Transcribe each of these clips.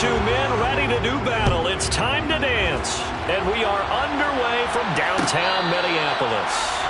two men ready to do battle. It's time to dance. And we are underway from downtown Minneapolis.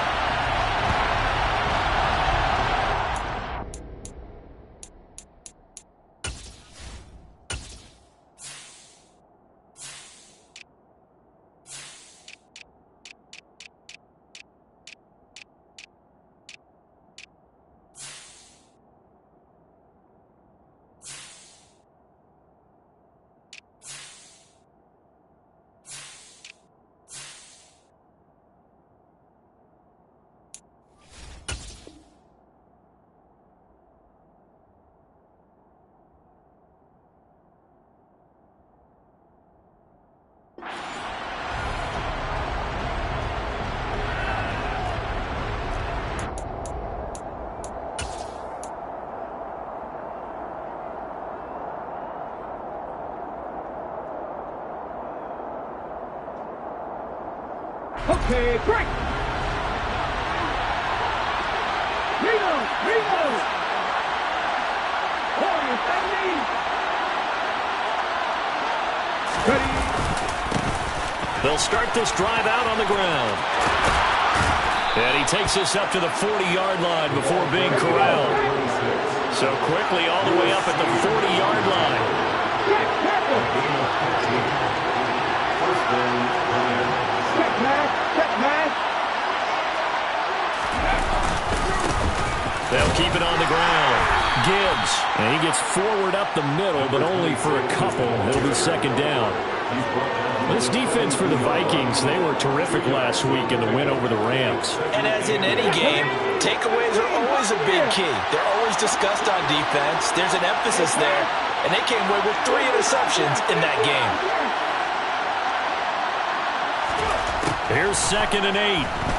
Okay, break! Reno! Oh, you baby! Ready! They'll start this drive out on the ground. And he takes us up to the 40-yard line before being corralled. So quickly all the way up at the 40-yard line. They'll keep it on the ground. Gibbs, and he gets forward up the middle, but only for a couple. It'll be second down. This defense for the Vikings, they were terrific last week in the win over the Rams. And as in any game, takeaways are always a big key. They're always discussed on defense. There's an emphasis there, and they came away with 3 interceptions in that game. Here's 2nd and 8.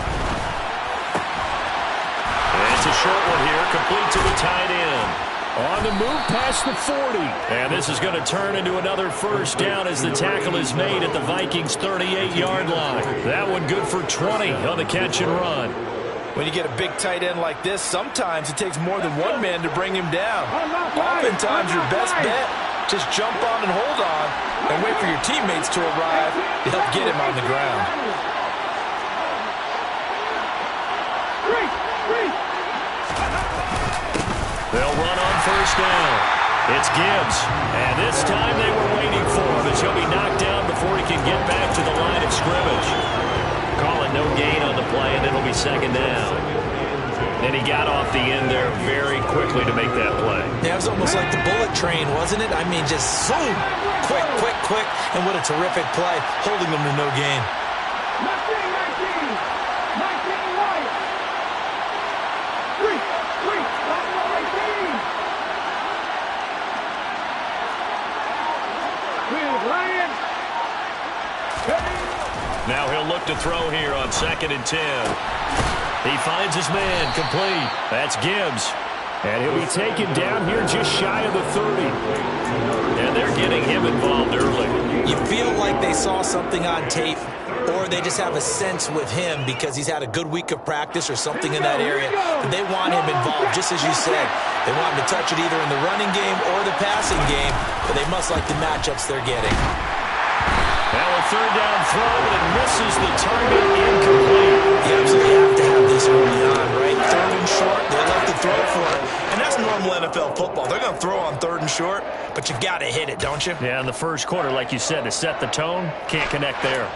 It's a short one here, complete to the tight end. On the move past the 40. And this is going to turn into another first down as the tackle is made at the Vikings' 38-yard line. That one good for 20 on the catch and run. When you get a big tight end like this, sometimes it takes more than one man to bring him down. Oftentimes, your best bet, just jump on and hold on and wait for your teammates to arrive to help get him on the ground. They'll run on first down. It's Gibbs. And this time they were waiting for him as he'll be knocked down before he can get back to the line of scrimmage. Call it no gain on the play, and it'll be second down. And he got off the end there very quickly to make that play. Yeah, it was almost like the bullet train, wasn't it? I mean, just zoom. Quick. And what a terrific play, holding them to no gain. 19. Now he'll look to throw here on 2nd and 10. He finds his man complete. That's Gibbs. And he'll be taken down here just shy of the 30. And they're getting him involved early. You feel like they saw something on tape, or they just have a sense with him because he's had a good week of practice or something in that area. And they want him involved, just as you said. They want him to touch it either in the running game or the passing game, but they must like the matchups they're getting. Now a third down throw, but it misses the target, incomplete. You absolutely have to have this early on, right? 3rd and short, they like to throw for it. And that's normal NFL football. They're going to throw on 3rd and short, but you got to hit it, don't you? Yeah, in the first quarter, like you said, to set the tone, can't connect there.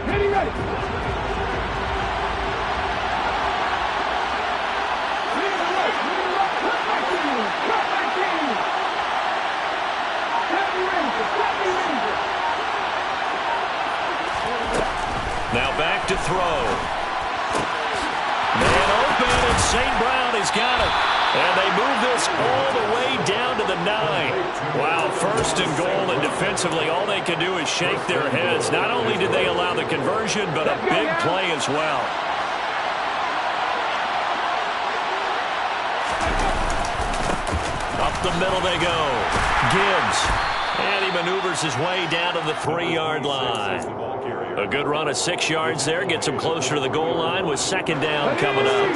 Ready. Now back to throw. Man open, and St. Brown has got it. And they move this all the way down to the 9. Wow, 1st and goal, and defensively all they can do is shake their heads. Not only did they allow the conversion, but a big play as well. A Up the middle they go. Gibbs. And he maneuvers his way down to the 3-yard line. A good run of 6 yards there. Gets him closer to the goal line with second down coming up.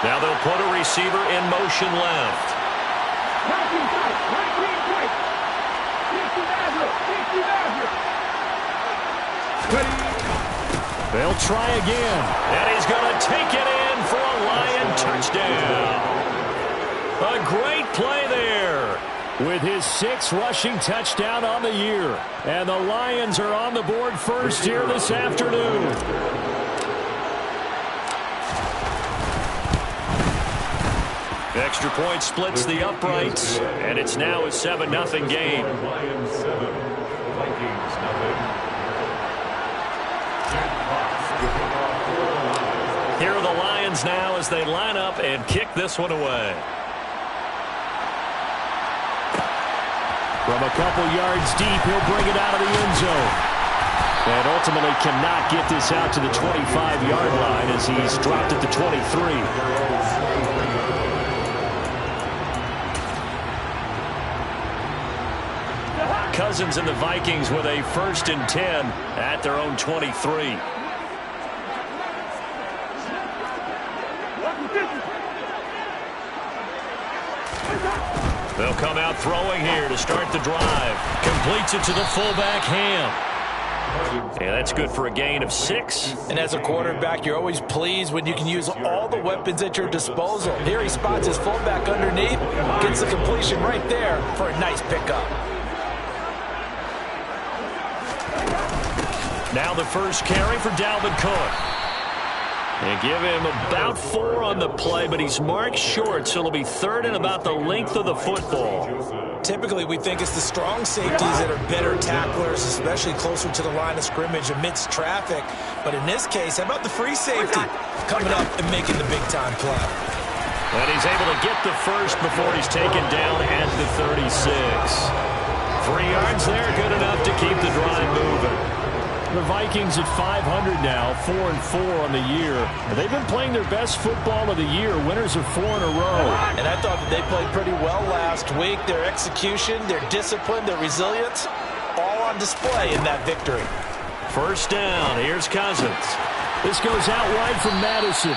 Now they'll put a receiver in motion left. They'll try again. And he's going to take it in for a Lion touchdown. A great play there. With his 6th rushing touchdown on the year. And the Lions are on the board first here this afternoon. Extra point splits the uprights, and it's now a 7-0 game. Lions 7, Vikings nothing. Here are the Lions now as they line up and kick this one away. From a couple yards deep, he'll bring it out of the end zone. And ultimately cannot get this out to the 25-yard line as he's dropped at the 23. Cousins and the Vikings with a 1st and 10 at their own 23. They'll come out throwing here to start the drive. Completes it to the fullback, Ham. And that's good for a gain of 6. And as a quarterback, you're always pleased when you can use all the weapons at your disposal. Here he spots his fullback underneath, gets the completion right there for a nice pickup. Now the first carry for Dalvin Cook. And give him about 4 on the play, but he's marked short, so it'll be 3rd and about the length of the football. Typically, we think it's the strong safeties that are better tacklers, especially closer to the line of scrimmage amidst traffic. But in this case, how about the free safety coming up and making the big-time play? And he's able to get the first before he's taken down at the 36. 3 yards there, good enough to keep the drive moving. The Vikings at 500 now, 4-4 on the year. They've been playing their best football of the year. Winners of 4 in a row. And I thought that they played pretty well last week. Their execution, their discipline, their resilience, all on display in that victory. First down, here's Cousins. This goes out wide from Madison.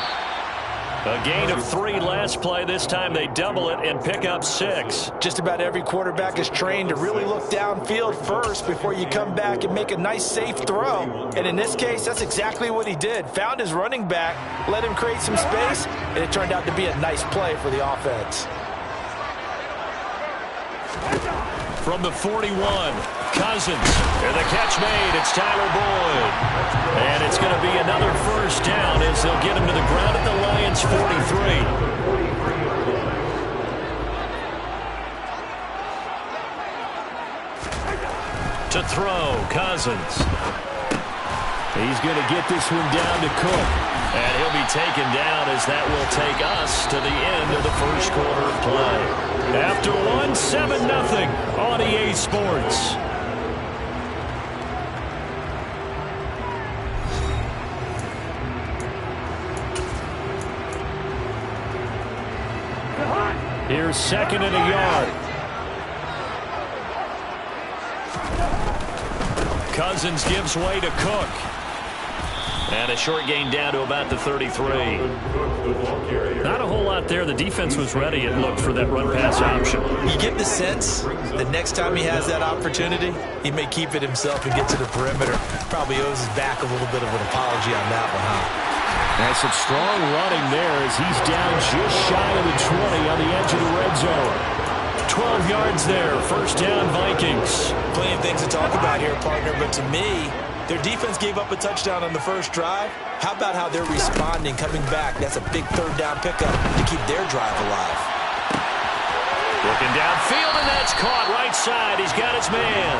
A gain of 3 last play. This time they double it and pick up 6. Just about every quarterback is trained to really look downfield first before you come back and make a nice, safe throw. And in this case, that's exactly what he did. Found his running back, let him create some space, and it turned out to be a nice play for the offense. From the 41, Cousins. And the catch made. It's Tyler Boyd. And it's going to be another first down as they'll get him to the ground at the Lions' 43. To throw, Cousins. He's going to get this one down to Cook. And he'll be taken down as that will take us to the end of the first quarter of play. After 1, 7-0 on EA Sports. Here's 2nd and a yard. Cousins gives way to Cook. And a short gain down to about the 33. Not a whole lot there. The defense was ready, it looked, for that run-pass option. You get the sense that next time he has that opportunity, he may keep it himself and get to the perimeter. Probably owes his back a little bit of an apology on that one, huh? And some strong running there as he's down just shy of the 20 on the edge of the red zone. 12 yards there. First down, Vikings. Plenty of things to talk about here, partner, but to me, their defense gave up a touchdown on the first drive. How about how they're responding, coming back? That's a big 3rd down pickup to keep their drive alive. Looking downfield, and that's caught right side. He's got his man.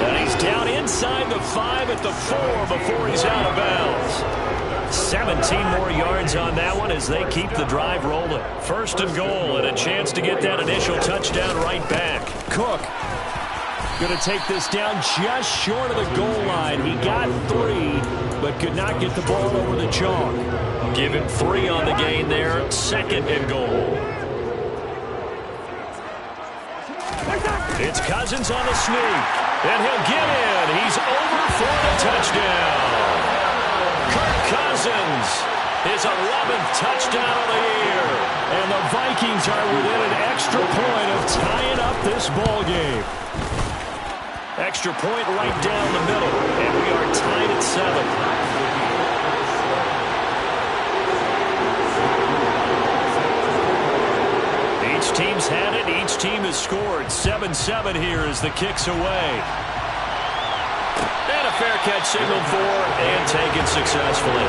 And he's down inside the 5 at the 4 before he's out of bounds. 17 more yards on that one as they keep the drive rolling. 1st and goal, and a chance to get that initial touchdown right back. Cook. Going to take this down just short of the goal line. He got 3, but could not get the ball over the chalk. Give him 3 on the gain there. 2nd and goal. It's Cousins on the sneak. And he'll get in. He's over for the touchdown. Kirk Cousins, his 11th touchdown of the year. And the Vikings are within an extra point of tying up this ball game. Extra point right down the middle, and we are tied at 7. Each team's had it. Each team has scored. 7-7 here as the kick's away. And a fair catch signaled for and taken successfully.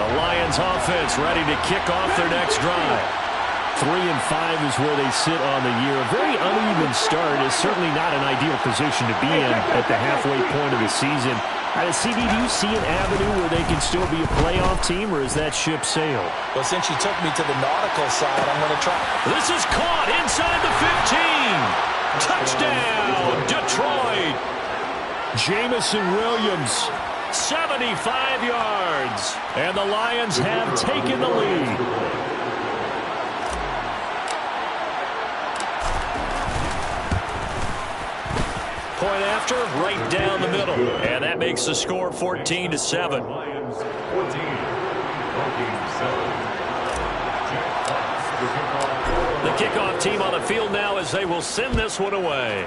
Lions offense ready to kick off their next drive. 3-5 is where they sit on the year. A very uneven start is certainly not an ideal position to be in at the halfway point of the season. CD, do you see an avenue where they can still be a playoff team, or is that ship sailed? Well, since you took me to the nautical side, I'm going to try. This is caught inside the 15. Touchdown, Detroit. Jamison Williams. 75 yards, and the Lions have taken the lead. Point after, right down the middle, and that makes the score 14-7. Lions 14, Vikings 7. The kickoff team on the field now as they will send this one away.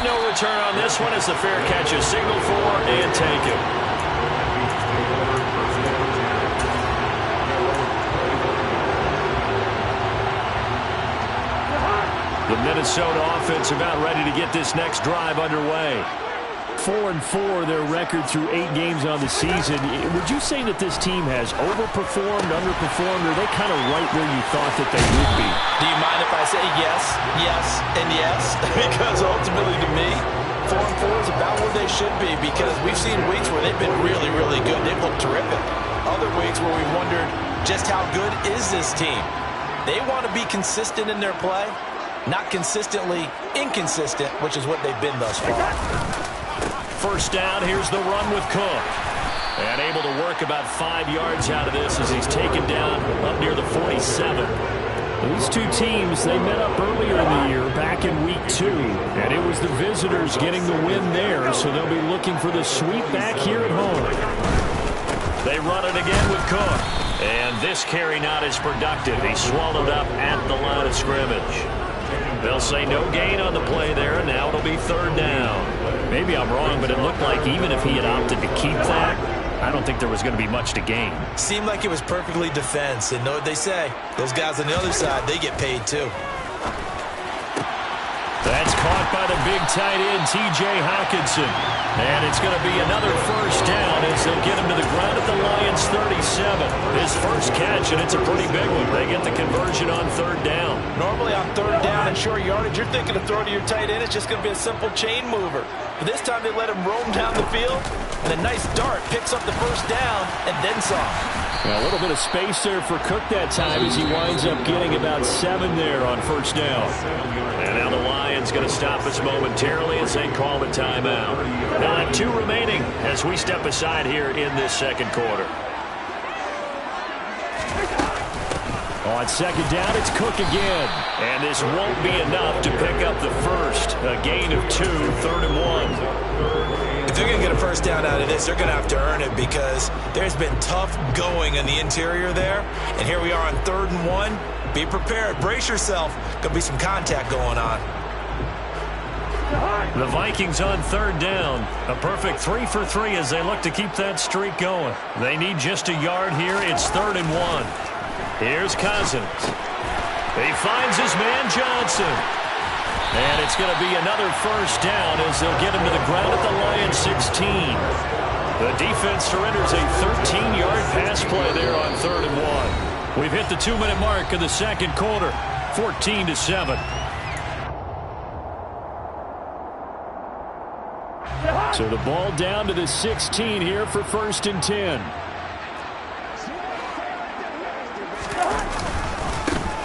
No return on this one as the fair catch is signaled for and taken. The Minnesota offense about ready to get this next drive underway. 4-4 their record through 8 games on the season. Would you say that this team has overperformed, underperformed, or are they kind of right where you thought that they would be? Do you mind if I say yes, yes, and yes? Because ultimately to me, 4-4 is about where they should be, because we've seen weeks where they've been really, really good. They've looked terrific. Other weeks where we wondered just how good is this team. They want to be consistent in their play, not consistently inconsistent, which is what they've been thus far. First down, here's the run with Cook. And able to work about 5 yards out of this as he's taken down up near the 47. These two teams, they met up earlier in the year, back in week 2. And it was the visitors getting the win there, so they'll be looking for the sweep back here at home. They run it again with Cook. And this carry not as productive. He swallowed up at the line of scrimmage. They'll say no gain on the play there, and now it'll be 3rd down. Maybe I'm wrong, but it looked like even if he had opted to keep that, I don't think there was going to be much to gain. Seemed like it was perfectly defense, and know what they say. Those guys on the other side, they get paid too. That's caught by the big tight end, T.J. Hockenson. And it's going to be another first down as they'll get him to the ground at the Lions' 37. His first catch, and it's a pretty big one. They get the conversion on 3rd down. Normally on 3rd down and short yardage, you're thinking of throw to your tight end. It's just going to be a simple chain mover. But this time they let him roam down the field, and a nice dart picks up the first down and then some. A little bit of space there for Cook that time as he winds up getting about 7 there on first down. And now the Lions going to stop us momentarily as they call the timeout. They'll have 2 remaining as we step aside here in this 2nd quarter. On 2nd down, it's Cook again. And this won't be enough to pick up the first. A gain of 2, 3rd and 1. If they're going to get a first down out of this, they're going to have to earn it because there's been tough going in the interior there. And here we are on 3rd and 1. Be prepared. Brace yourself. Going to be some contact going on. The Vikings on 3rd down. A perfect 3 for 3 as they look to keep that streak going. They need just a yard here. It's 3rd and 1. Here's Cousins. He finds his man Johnson. And it's going to be another first down as they'll get him to the ground at the Lions' 16. The defense surrenders a 13-yard pass play there on 3rd and 1. We've hit the 2-minute mark of the 2nd quarter, 14-7. So the ball down to the 16 here for 1st and 10.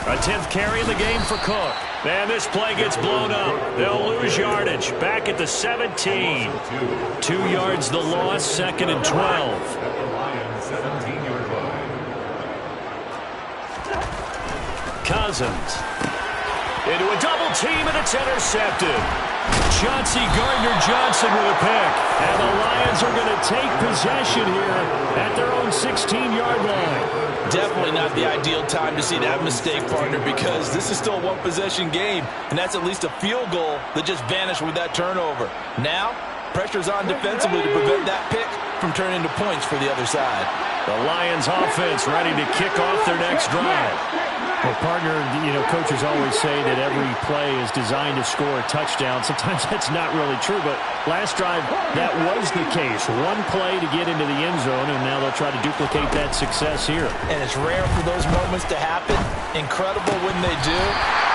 A 10th carry in the game for Cook. And this play gets blown up. They'll lose yardage. Back at the 17. 2 yards the loss, 2nd and 12. Cousins. Into a double team, and it's intercepted. Chauncey Gardner-Johnson with a pick. And the Lions are going to take possession here at their own 16-yard line. Definitely not the ideal time to see that mistake, partner, because this is still a one-possession game, and that's at least a field goal that just vanished with that turnover. Now, pressure's on defensively to prevent that pick from turning into points for the other side. The Lions offense ready to kick off their next drive. Well, partner, coaches always say that every play is designed to score a touchdown. Sometimes that's not really true, but last drive, that was the case. One play to get into the end zone, and now they'll try to duplicate that success here. And it's rare for those moments to happen. Incredible when they do.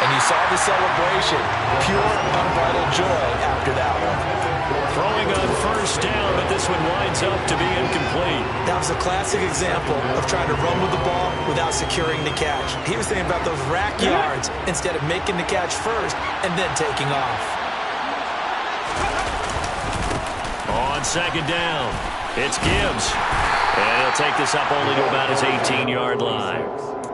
And you saw the celebration. Pure, unbridled joy after that one. Throwing on 1st down, but this one winds up to be incomplete. That was a classic example of trying to run with the ball without securing the catch. He was thinking about those rack yards instead of making the catch first and then taking off. On 2nd down, it's Gibbs. And he'll take this up only to about his 18-yard line.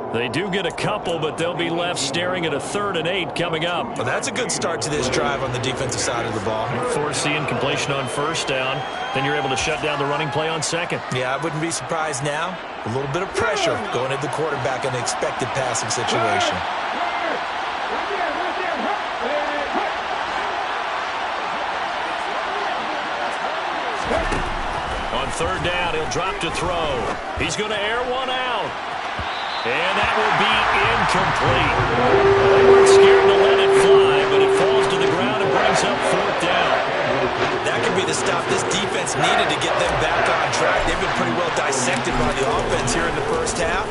They do get a couple, but they'll be left staring at a 3rd and 8 coming up. Well, that's a good start to this drive on the defensive side of the ball. Force the incompletion on 1st down, then you're able to shut down the running play on 2nd. Yeah, I wouldn't be surprised now. A little bit of pressure going at the quarterback in an expected passing situation. On 3rd down, he'll drop to throw. He's going to air one out. And that will be incomplete. They weren't scared to let it fly, but it falls to the ground and brings up 4th down. That could be the stop this defense needed to get them back on track. They've been pretty well dissected by the offense here in the first half.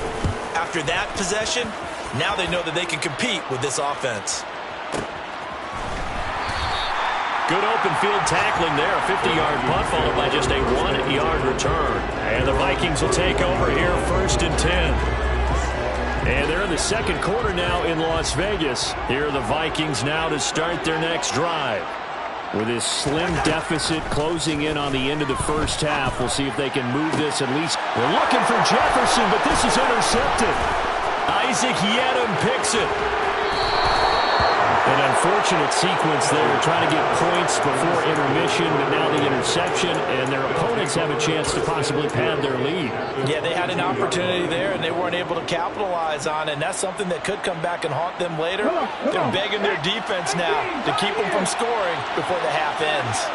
After that possession, now they know that they can compete with this offense. Good open field tackling there. A 50-yard punt followed by just a 1-yard return. And the Vikings will take over here 1st and 10. And they're in the 2nd quarter now in Las Vegas. Here are the Vikings now to start their next drive. With this slim deficit closing in on the end of the first half, we'll see if they can move this at least. We're looking for Jefferson, but this is intercepted. Isaac Yiadom picks it. An unfortunate sequence there, trying to get points before intermission, but now the interception, and their opponents have a chance to possibly pad their lead. Yeah, they had an opportunity there, and they weren't able to capitalize on it, and that's something that could come back and haunt them later. They're begging their defense now to keep them from scoring before the half ends.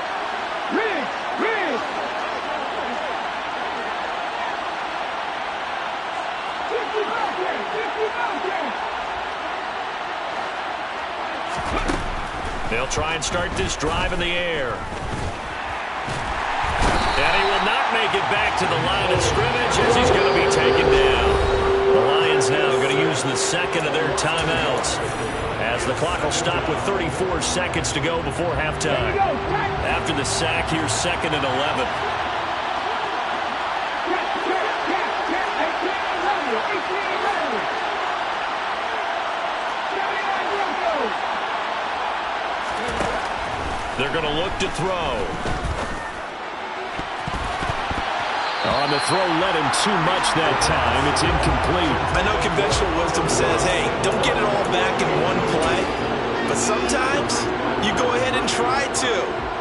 They'll try and start this drive in the air. And he will not make it back to the line of scrimmage as he's going to be taken down. The Lions now going to use the 2nd of their timeouts as the clock will stop with 34 seconds to go before halftime. After the sack, here's 2nd and 11. They're going to look to throw. On the throw, led him too much that time. It's incomplete. I know conventional wisdom says, hey, don't get it all back in one play. But sometimes you go ahead and try to.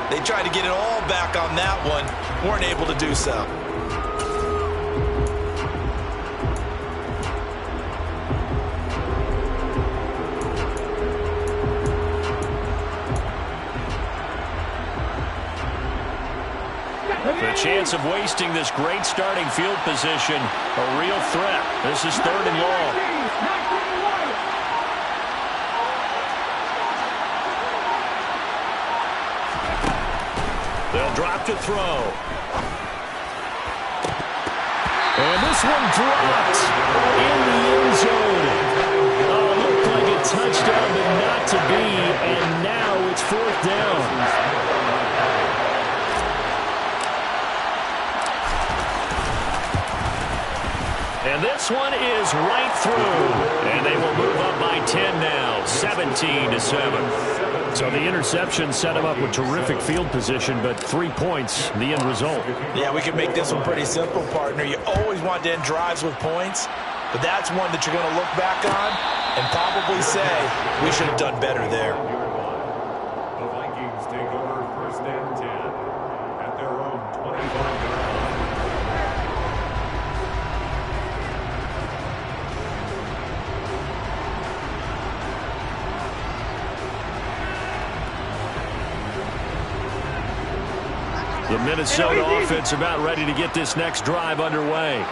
They tried to get it all back on that one. Weren't able to do so. The chance of wasting this great starting field position, a real threat. This is 3rd and long. They'll drop to throw. And this one dropped in the end zone. Oh, looked like a touchdown, but not to be. And now it's 4th down. one is right through, and they will move up by 10 now, 17-7. So the interception set him up with terrific field position, but 3 points, the end result. Yeah, we can make this one pretty simple, partner. You always want to end drives with points, but that's one that you're going to look back on and probably say, we should have done better there. The Vikings take over first and 10 at their own 25-yard line. The Minnesota offense about ready to get this next drive underway.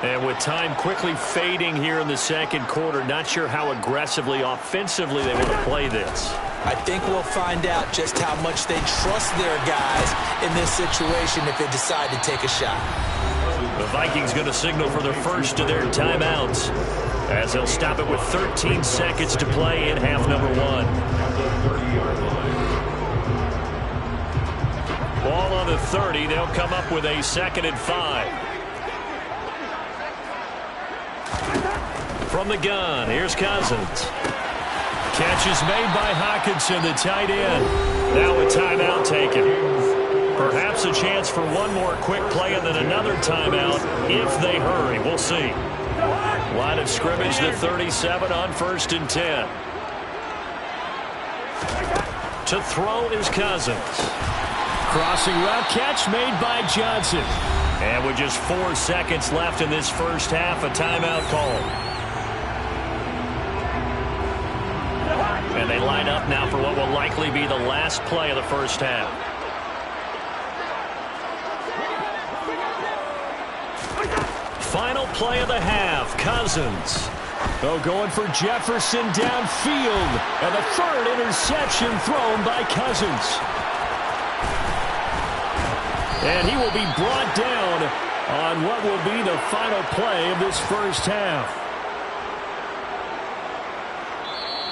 And with time quickly fading here in the second quarter, not sure how aggressively, offensively they want to play this. I think we'll find out just how much they trust their guys in this situation if they decide to take a shot. The Vikings going to signal for the first of their timeouts as they'll stop it with 13 seconds to play in half number one. Ball on the 30. They'll come up with a 2nd and 5. From the gun, here's Cousins. Catch is made by Hockenson, the tight end. Now a timeout taken. Perhaps a chance for one more quick play and then another timeout if they hurry. We'll see. Line of scrimmage, the 37 on 1st and 10. To throw is Cousins. Crossing route catch made by Johnson. And with just 4 seconds left in this first half, a timeout call. And they line up now for what will likely be the last play of the first half. Final play of the half, Cousins. Oh, going for Jefferson downfield. And the 3rd interception thrown by Cousins. And he will be brought down on what will be the final play of this first half.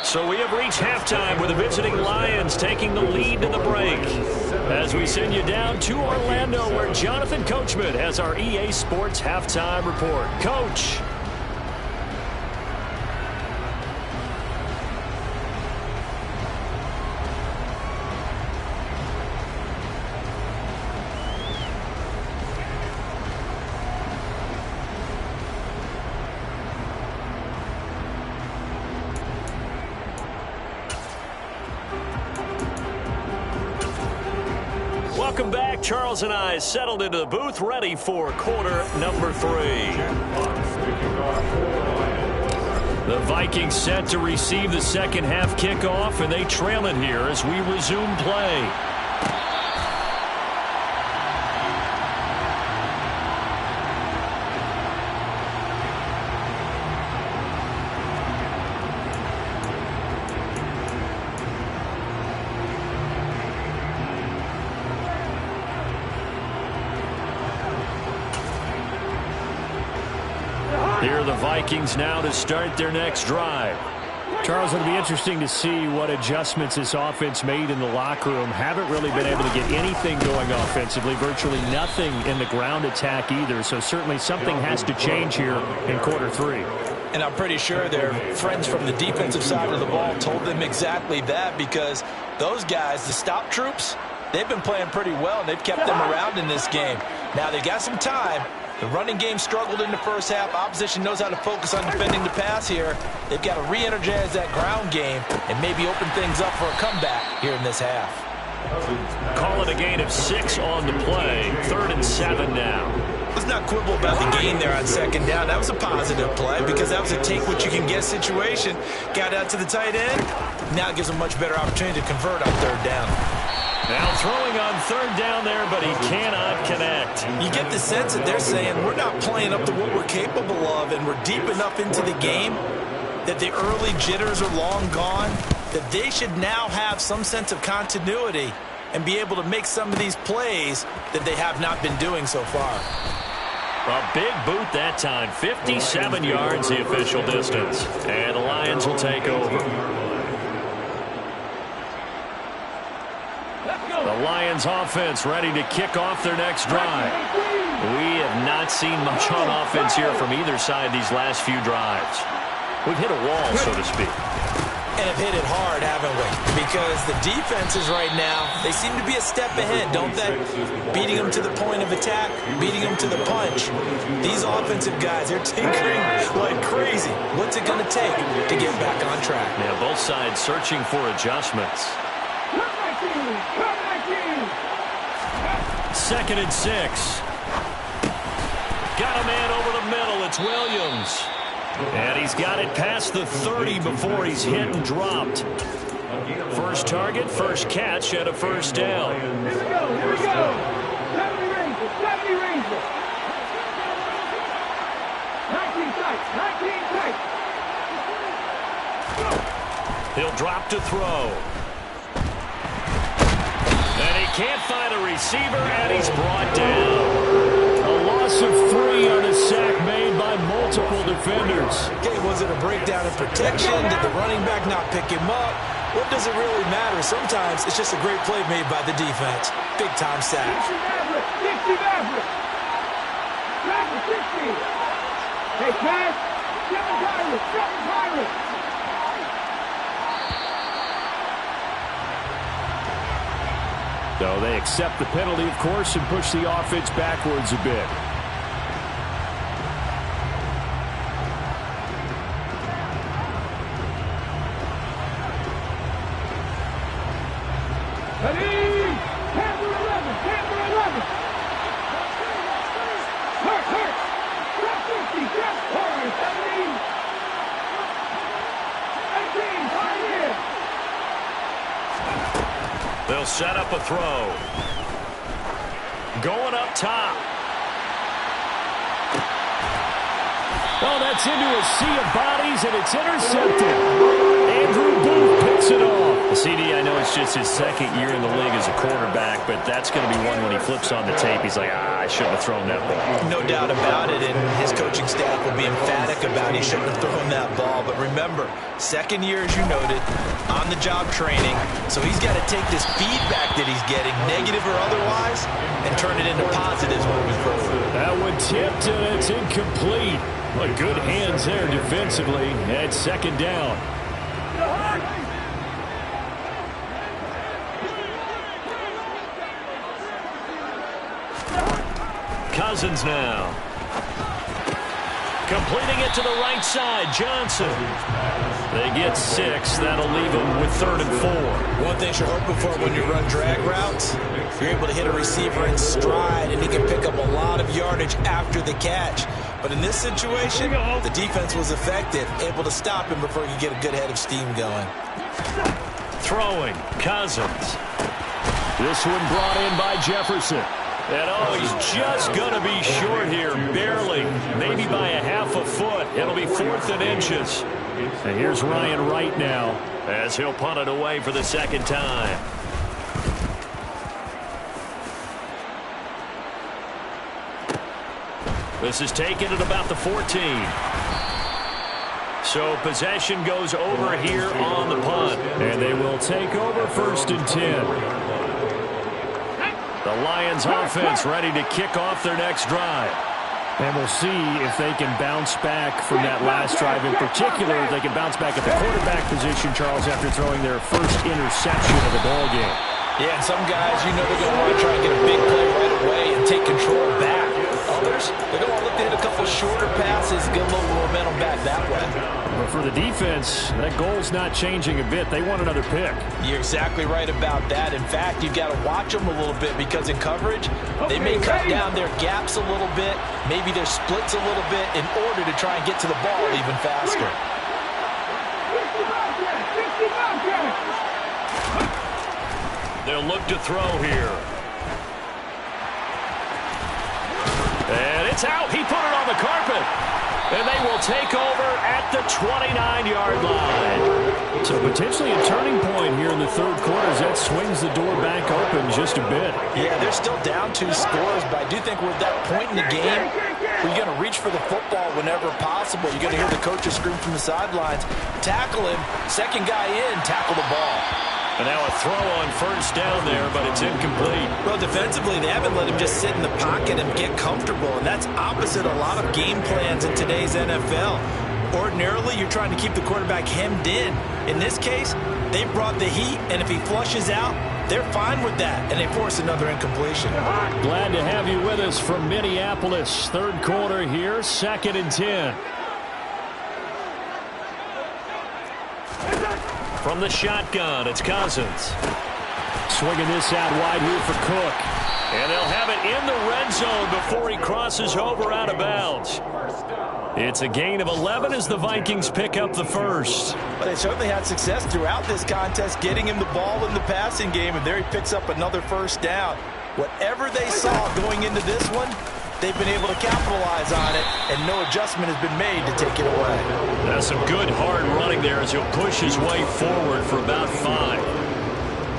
So we have reached halftime with the visiting Lions taking the lead to the break. As we send you down to Orlando where Jonathan Coachman has our EA Sports Halftime Report. Coach. Welcome back. Charles and I settled into the booth, ready for quarter number 3. The Vikings set to receive the second half kickoff, and they trail it here as we resume play. Here are the Vikings now to start their next drive. Charles, it'll be interesting to see what adjustments this offense made in the locker room. Haven't really been able to get anything going offensively, virtually nothing in the ground attack either. So certainly something has to change here in quarter 3. And I'm pretty sure their friends from the defensive side of the ball told them exactly that, because those guys, the stop troops, they've been playing pretty well, and they've kept them around in this game. Now they got some time. The running game struggled in the first half. Opposition knows how to focus on defending the pass here. They've got to re-energize that ground game and maybe open things up for a comeback here in this half. Call it a gain of 6 on the play. 3rd and 7 now. Let's not quibble about the gain there on 2nd down. That was a positive play because that was a take-what-you-can-get situation. Got out to the tight end. Now it gives them a much better opportunity to convert on 3rd down. Now throwing on 3rd down there, but he cannot connect. You get the sense that they're saying we're not playing up to what we're capable of, and we're deep enough into the game that the early jitters are long gone, that they should now have some sense of continuity and be able to make some of these plays that they have not been doing so far. A big boot that time. 57 yards the official distance. And the Lions will take over. Let's go. The Lions offense ready to kick off their next drive. We have not seen much on offense here from either side these last few drives. We've hit a wall, so to speak. And have hit it hard, haven't we? Because the defenses right now, they seem to be a step ahead, don't they? Beating them to the point of attack, beating them to the punch. These offensive guys, they're tinkering like crazy. What's it going to take to get back on track? Yeah, both sides searching for adjustments. 2nd and 6. Got a man over the middle. It's Williams. And he's got it past the 30 before he's hit and dropped. First target, first catch, and a first down. Here we go. 70 Rangers. 19 tight. He'll drop to throw. And he can't find a receiver, and he's brought down. A loss of 3 on a sack made by multiple defenders. Okay, was it a breakdown in protection? Did the running back not pick him up? What does it really matter? Sometimes it's just a great play made by the defense. Big-time sack. 60 Maverick. 60. Hey, pass. 7 Pirates. So they accept the penalty, of course, and push the offense backwards a bit. Tampa 11. Hurt. 50. 17. 18. Pioneer. They'll set up a throw. Going up top. Oh, that's into a sea of bodies, and it's intercepted. Andrew Booth picks it off. CD, I know it's just his 2nd year in the league as a quarterback, but that's going to be one when he flips on the tape. He's like, I shouldn't have thrown that ball. No doubt about it, and his coaching staff will be emphatic about he shouldn't have thrown that ball. But remember, 2nd year, as you noted, on-the-job training. So he's got to take this feedback that he's getting, negative or otherwise, and turn it into positives moving forward. That one tipped, and it's incomplete. But good hands there defensively at 2nd down. Cousins now. Completing it to the right side. Johnson. They get 6. That'll leave them with 3rd and 4. One thing you're hoping for when you run drag routes, you're able to hit a receiver in stride, and he can pick up a lot of yardage after the catch. But in this situation, the defense was effective, able to stop him before he could get a good head of steam going. Throwing. Cousins. This one brought in by Jefferson. And he's just going to be short here, barely, maybe by a half a foot. It'll be 4th and inches. And here's Ryan Wright now, as he'll punt it away for the 2nd time. This is taken at about the 14. So possession goes over here on the punt. And they will take over 1st and 10. The Lions offense ready to kick off their next drive. And we'll see if they can bounce back from that last drive. In particular, if they can bounce back at the quarterback position, Charles, after throwing their first interception of the ball game. Yeah, and some guys, you know they're going to want to try and get a big play right away and take control back. Others, they're going to want to look to hit a couple shorter passes, get a little momentum back that way. But for the defense, that goal's not changing a bit. They want another pick. You're exactly right about that. In fact, you've got to watch them a little bit because in coverage, they may cut down their gaps a little bit, maybe their splits a little bit in order to try and get to the ball even faster. They'll look to throw here. And it's out. He put it on the carpet. And they will take over at the 29-yard line. So potentially a turning point here in the 3rd quarter as that swings the door back open just a bit. Yeah, they're still down 2 scores, but I do think we're at that point in the game where you're going to reach for the football whenever possible. You're going to hear the coaches scream from the sidelines, tackle him, 2nd guy in, tackle the ball. And now a throw on first down there, but it's incomplete. Well, defensively, they haven't let him just sit in the pocket and get comfortable, and that's opposite a lot of game plans in today's NFL. Ordinarily, you're trying to keep the quarterback hemmed in. In this case, they brought the heat, and if he flushes out, they're fine with that, and they force another incompletion. Glad to have you with us from Minneapolis. Third quarter here, 2nd and 10. From the shotgun, it's Cousins. Swinging this out wide here for Cook. And they'll have it in the red zone before he crosses over out of bounds. It's a gain of 11 as the Vikings pick up the first. But they certainly had success throughout this contest, getting him the ball in the passing game, and there he picks up another first down. Whatever they saw going into this one, they've been able to capitalize on it, and no adjustment has been made to take it away. That's some good hard running there as he'll push his way forward for about 5.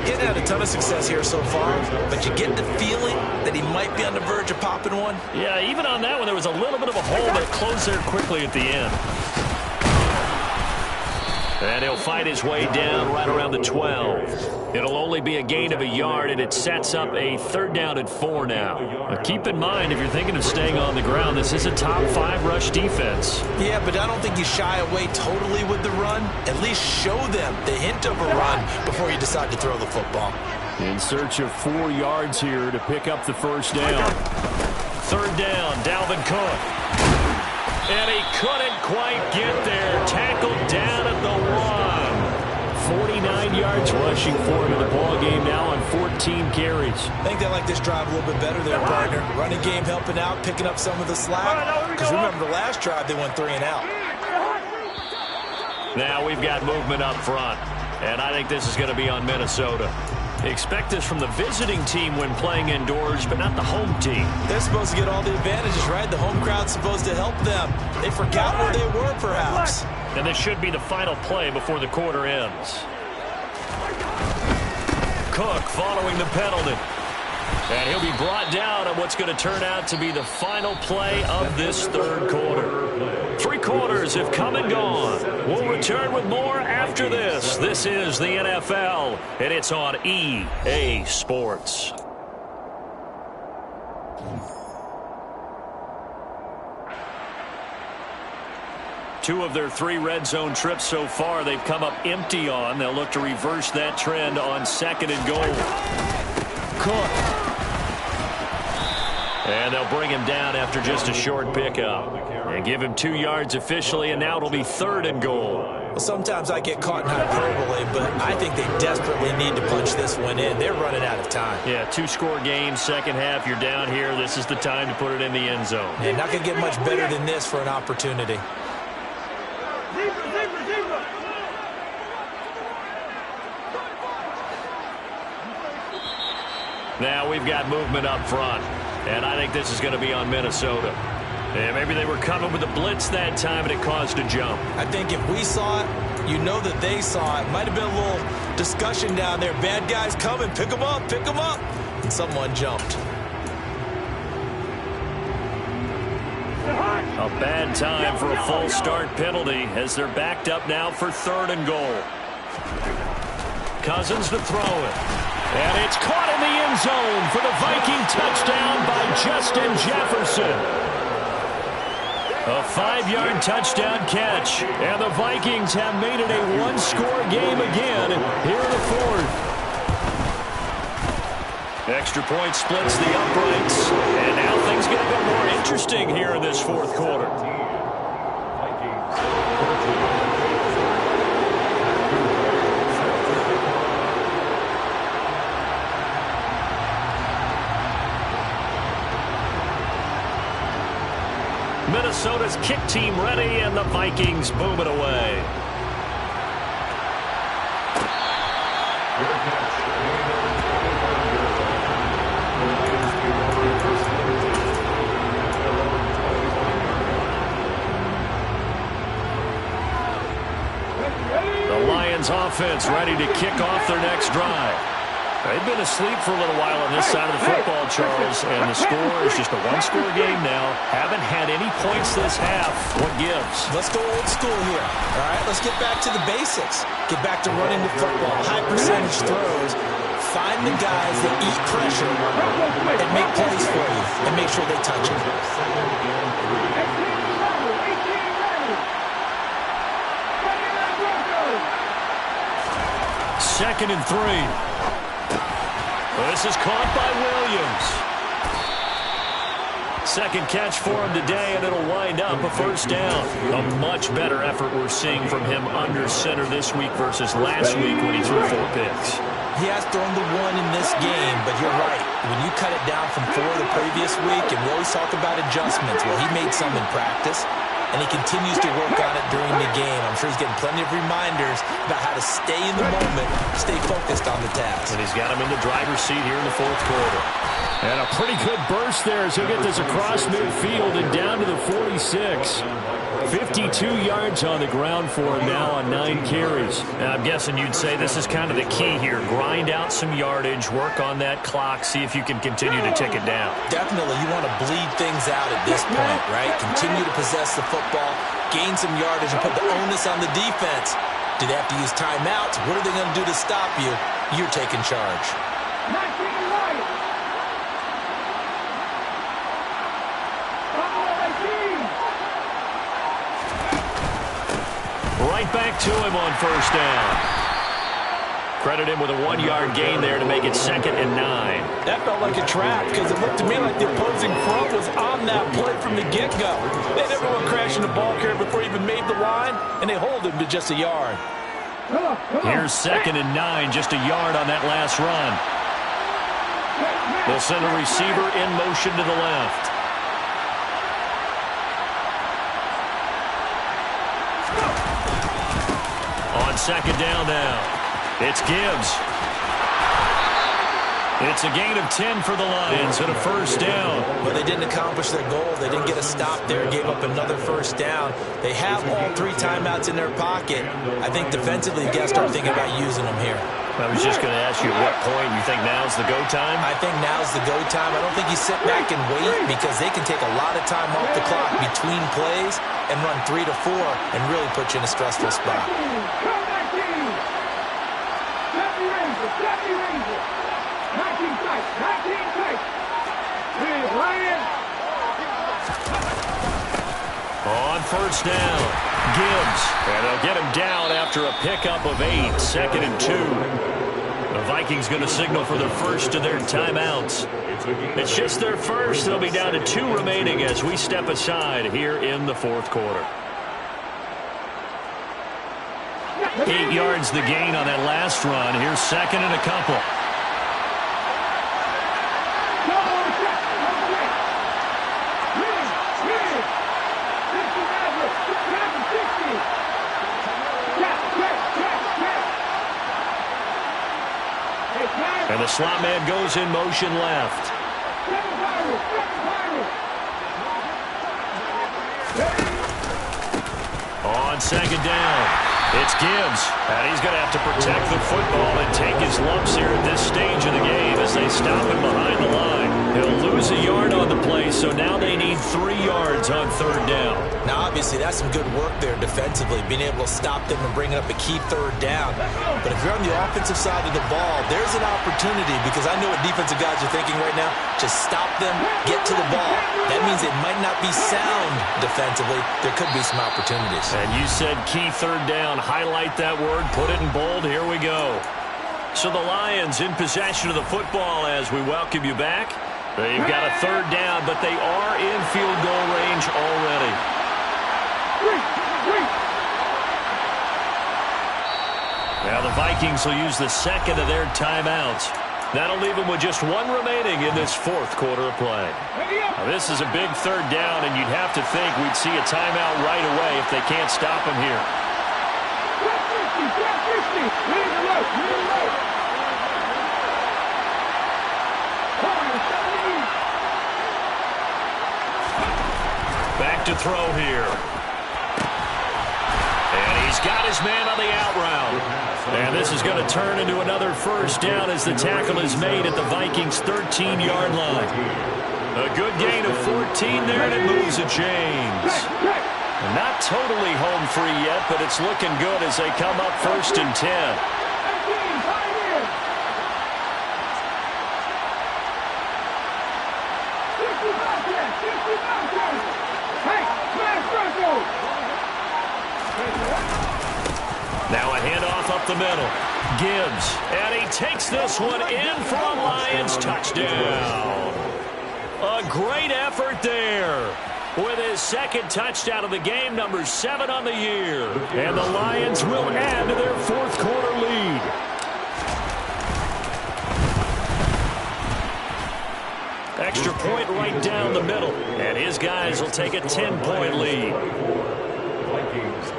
Getting had a ton of success here so far, but you get the feeling that he might be on the verge of popping one. Yeah, even on that one, there was a little bit of a hole that closed there quickly at the end. And he'll fight his way down right around the 12. It'll only be a gain of a yard, and it sets up a 3rd down and 4 now. Now keep in mind, if you're thinking of staying on the ground, this is a top 5 rush defense. Yeah, but I don't think you shy away totally with the run. At least show them the hint of a run before you decide to throw the football. In search of 4 yards here to pick up the first down. 3rd down, Dalvin Cook. And he couldn't quite get there. Tackled down at the 1. 49 yards rushing for him in the ball game now on 14 carries. I think they like this drive a little bit better there, partner. Running game helping out, picking up some of the slack. Because remember, the last drive they went 3 and out. Now we've got movement up front. And I think this is going to be on Minnesota. Expect this from the visiting team when playing indoors, but not the home team. They're supposed to get all the advantages, right? The home crowd's supposed to help them. They forgot where they were, perhaps. And this should be the final play before the quarter ends. Cook following the penalty. And he'll be brought down on what's going to turn out to be the final play of this 3rd quarter. 3 quarters have come and gone. We'll return with more after this. This is the NFL, and it's on EA Sports. Two of their 3 red zone trips so far they've come up empty on. They'll look to reverse that trend on 2nd and goal. Cook. And they'll bring him down after just a short pickup. And give him 2 yards officially, and now it'll be 3rd and goal. Well, sometimes I get caught in hyperbole, but I think they desperately need to punch this one in. They're running out of time. Yeah, 2-score game, second half, you're down here. This is the time to put it in the end zone. Yeah, not going to get much better than this for an opportunity. Now we've got movement up front, and I think this is going to be on Minnesota. And maybe they were coming with a blitz that time, and it caused a jump. I think if we saw it, you know that they saw it. Might have been a little discussion down there. Bad guys coming. Pick them up. Pick them up. And someone jumped. A bad time for a false start penalty as they're backed up now for 3rd and goal. Cousins to throw it. And it's caught in the end zone for the Viking touchdown by Justin Jefferson. A 5-yard touchdown catch. And the Vikings have made it a 1-score game again here in the 4th. Extra point splits the uprights. And now things get a bit more interesting here in this 4th quarter. Minnesota's kick team ready, and the Vikings boom it away. The Lions offense ready to kick off their next drive. They've been asleep for a little while on this side of the football, Charles, and the score is just a one-score game now. Haven't had any points this half. What gives? Let's go old school here. All right, let's get back to the basics. Get back to running the football, high percentage throws. Find the guys that eat pressure and make plays for you and make sure they touch it. Second and 3. This is caught by Williams. Second catch for him today, and it'll wind up a first down. A much better effort we're seeing from him under center this week versus last week when he threw 4 picks. He has thrown the 1 in this game, but you're right. When you cut it down from 4 the previous week, and we always talk about adjustments, well, he made some in practice, and he continues to work on it during the game. I'm sure he's getting plenty of reminders about how to stay in the moment, stay focused on the task. And he's got him in the driver's seat here in the fourth quarter. And a pretty good burst there as he'll get this across midfield and down to the 46. 52 yards on the ground for him now on 9 carries. And I'm guessing you'd say this is kind of the key here. Grind out some yardage, work on that clock, see if you can continue to tick it down. Definitely, you want to bleed things out at this point, right? Continue to possess the football, gain some yardage, and put the onus on the defense. Do they have to use timeouts? What are they going to do to stop you? You're taking charge. Right back to him on first down. Credit him with a 1-yard gain there to make it 2nd and 9. That felt like a trap because it looked to me like the opposing front was on that play from the get-go. They never went crashing the ball carrier before he even made the line, and they hold him to just a yard. Here's 2nd and 9, just a yard on that last run. They'll send a receiver in motion to the left. On 2nd down now, it's Gibbs. It's a gain of 10 for the Lions and a first down. But they didn't accomplish their goal. They didn't get a stop there, gave up another first down. They have all 3 timeouts in their pocket. I think defensively, you got to start thinking about using them here. I was just going to ask you at what point you think now's the go time? I think now's the go time. I don't think you sit back and wait because they can take a lot of time off the clock between plays and run 3 to 4 and really put you in a stressful spot. On first down, Gibbs. And they'll get him down after a pickup of 8, 2nd and 2. The Vikings going to signal for their first of their timeouts. It's just their first. They'll be down to 2 remaining as we step aside here in the fourth quarter. 8 yards the gain on that last run. Here's 2nd and a couple. And the slot man goes in motion left. On 2nd down, it's Gibbs. And he's going to have to protect the football and take his lumps here at this stage of the game as they stop him behind the line. He'll lose a yard on the play, so now they need 3 yards on 3rd down. Now, obviously, that's some good work there defensively, being able to stop them and bring up a key 3rd down. But if you're on the offensive side of the ball, there's an opportunity because I know what defensive guys are thinking right now. Just stop them, get to the ball. That means it might not be sound defensively. There could be some opportunities. And you said key 3rd down. Highlight that word. Put it in bold. Here we go. So the Lions in possession of the football as we welcome you back. They've got a 3rd down, but they are in field goal range already. Now the Vikings will use the 2nd of their timeouts. That'll leave them with just 1 remaining in this 4th quarter of play. Now this is a big 3rd down, and you'd have to think we'd see a timeout right away if they can't stop him here. Back to throw here. And he's got his man on the out route. And this is going to turn into another first down as the tackle is made at the Vikings' 13-yard line. A good gain of 14 there, and it moves the chains. Not totally home free yet, but it's looking good as they come up 1st and 10. Now a handoff up the middle. Gibbs, and he takes this one in for a Lions touchdown. A great effort there with his second touchdown of the game, number 7 on the year. And the Lions will add to their 4th quarter lead. Extra point right down the middle, and his guys will take a 10-point lead. Vikings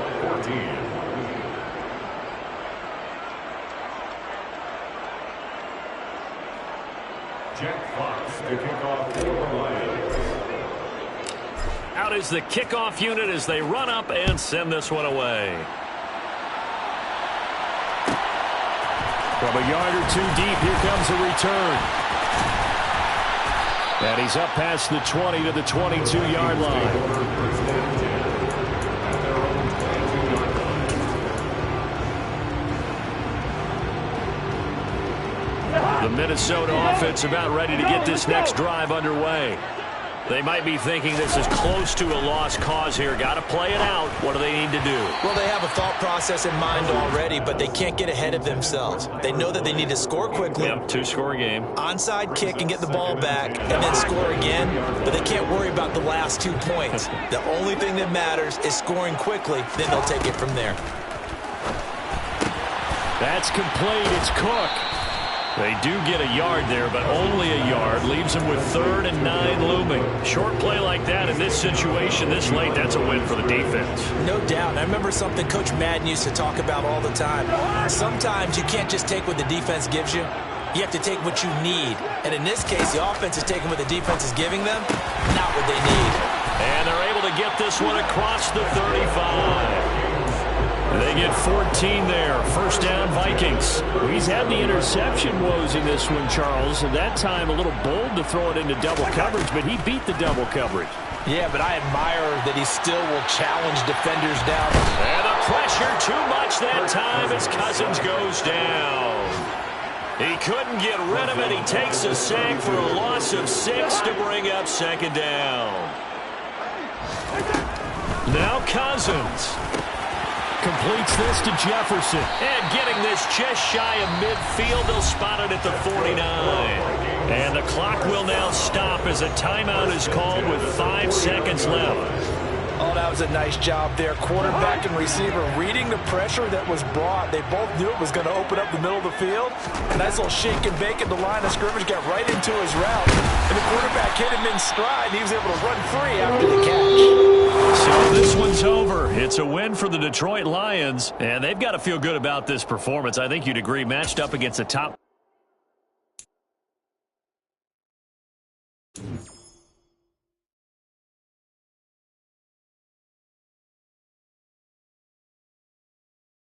14. Jack Fox to kick off for the Lions. Out is the kickoff unit as they run up and send this one away. From a yard or 2 deep, here comes a return. And he's up past the 20 to the 22-yard line. The Minnesota offense about ready to get this next drive underway. They might be thinking this is close to a lost cause here. Got to play it out. What do they need to do? Well, they have a thought process in mind already, but they can't get ahead of themselves. They know that they need to score quickly. Yep, 2-score game. Onside kick and get the ball back and then score again, but they can't worry about the last 2 points. The only thing that matters is scoring quickly, then they'll take it from there. That's complete. It's Cook. They do get a yard there, but only a yard. Leaves them with 3rd and 9 looming. Short play like that in this situation this late, that's a win for the defense. No doubt. And I remember something Coach Madden used to talk about all the time. Sometimes you can't just take what the defense gives you. You have to take what you need. And in this case, the offense is taking what the defense is giving them, not what they need. And they're able to get this one across the 35. They get 14 there. First down, Vikings. He's had the interception woes in this one, Charles. At that time, a little bold to throw it into double coverage, but he beat the double coverage. Yeah, but I admire that he still will challenge defenders down. And the pressure too much that time as Cousins goes down. He couldn't get rid of it. He takes a sack for a loss of 6 to bring up 2nd down. Now Cousins completes this to Jefferson. And getting this just shy of midfield, they'll spot it at the 49. And the clock will now stop as a timeout is called with 5 seconds left. Oh, that was a nice job there. Quarterback and receiver reading the pressure that was brought. They both knew it was going to open up the middle of the field. A nice little shake and bake at the line of scrimmage, got right into his route. And the quarterback hit him in stride, and he was able to run free after the catch. So this one's over. It's a win for the Detroit Lions, and they've got to feel good about this performance. I think you'd agree, matched up against the top.